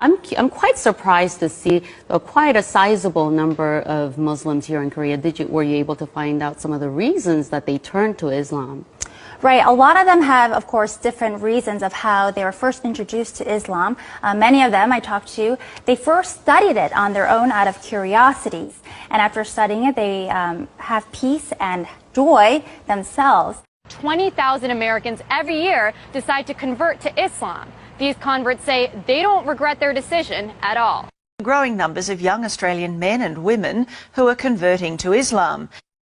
I'm quite surprised to see quite a sizable number of Muslims here in Korea. Were you able to find out some of the reasons that they turned to Islam? Right. A lot of them have, of course, different reasons of how they were first introduced to Islam. Many of them I talked to, they first studied it on their own out of curiosity. And after studying it, they have peace and joy themselves. 20,000 Americans every year decide to convert to Islam. These converts say they don't regret their decision at all. Growing numbers of young Australian men and women who are converting to Islam.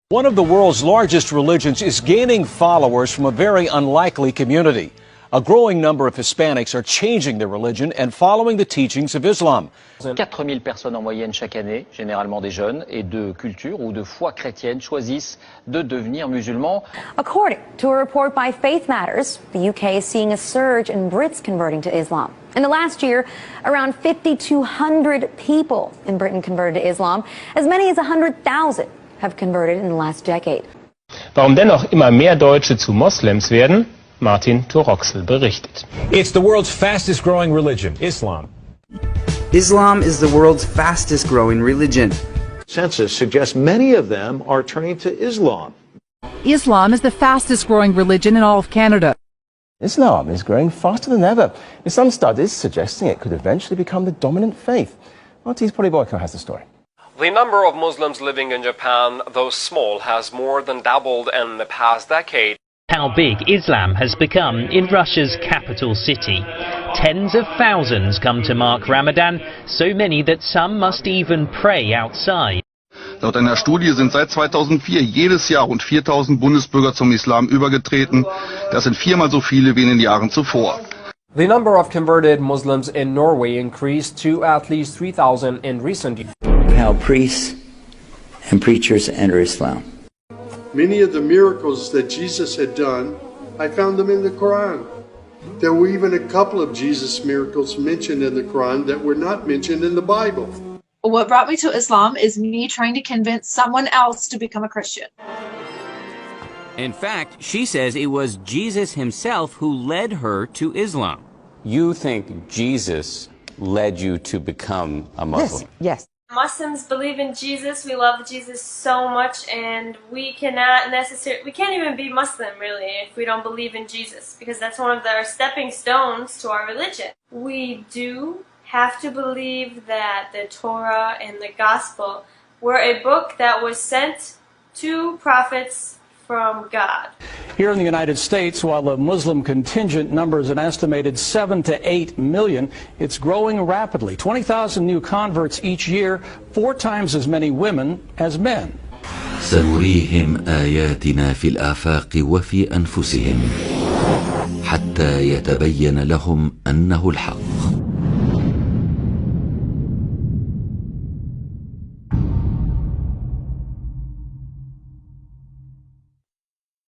One of the world's largest religions is gaining followers from a very unlikely community. A growing number of Hispanics are changing their religion and following the teachings of Islam. 4000 personnes en moyenne chaque année, généralement des jeunes, et de culture ou de foi chrétienne choisissent de devenir musulmans. According to a report by Faith Matters, the UK is seeing a surge in Brits converting to Islam. In the last year, around 5,200 people in Britain converted to Islam. As many as 100,000 have converted in the last decade. Warum dennoch immer mehr Deutsche zu Moslems werden? Martin Toroxel berichtet. It's the world's fastest growing religion, Islam. Islam is the world's fastest growing religion. Census suggests many of them are turning to Islam. Islam is the fastest growing religion in all of Canada. Islam is growing faster than ever, with some studies suggesting it could eventually become the dominant faith. Marty's Polyboyko has the story. The number of Muslims living in Japan, though small, has more than doubled in the past decade. How big Islam has become in Russia's capital city. Tens of thousands come to mark Ramadan, so many that some must even pray outside. Laut einer Studie sind seit 2004 jedes Jahr rund 4000 Bundesbürger zum Islam übergetreten. Das sind viermal so viele wie in den Jahren zuvor. The number of converted Muslims in Norway increased to at least 3,000 in recent years. How priests and preachers enter Islam. Many of the miracles that Jesus had done, I found them in the Quran. There were even a couple of Jesus miracles mentioned in the Quran that were not mentioned in the Bible. What brought me to Islam is me trying to convince someone else to become a Christian. In fact, she says it was Jesus himself who led her to Islam. You think Jesus led you to become a Muslim? Yes. Muslims believe in Jesus. We love Jesus so much, and we can't even be Muslim really if we don't believe in Jesus, because that's one of our stepping stones to our religion. We do have to believe that the Torah and the Gospel were a book that was sent to prophets from God. Here in the United States, while the Muslim contingent numbers an estimated 7 to 8 million, it's growing rapidly. 20,000 new converts each year, 4 times as many women as men. سنريهم آياتنا في الآفاق وفي أنفسهم حتى يتبين لهم أنه الحق.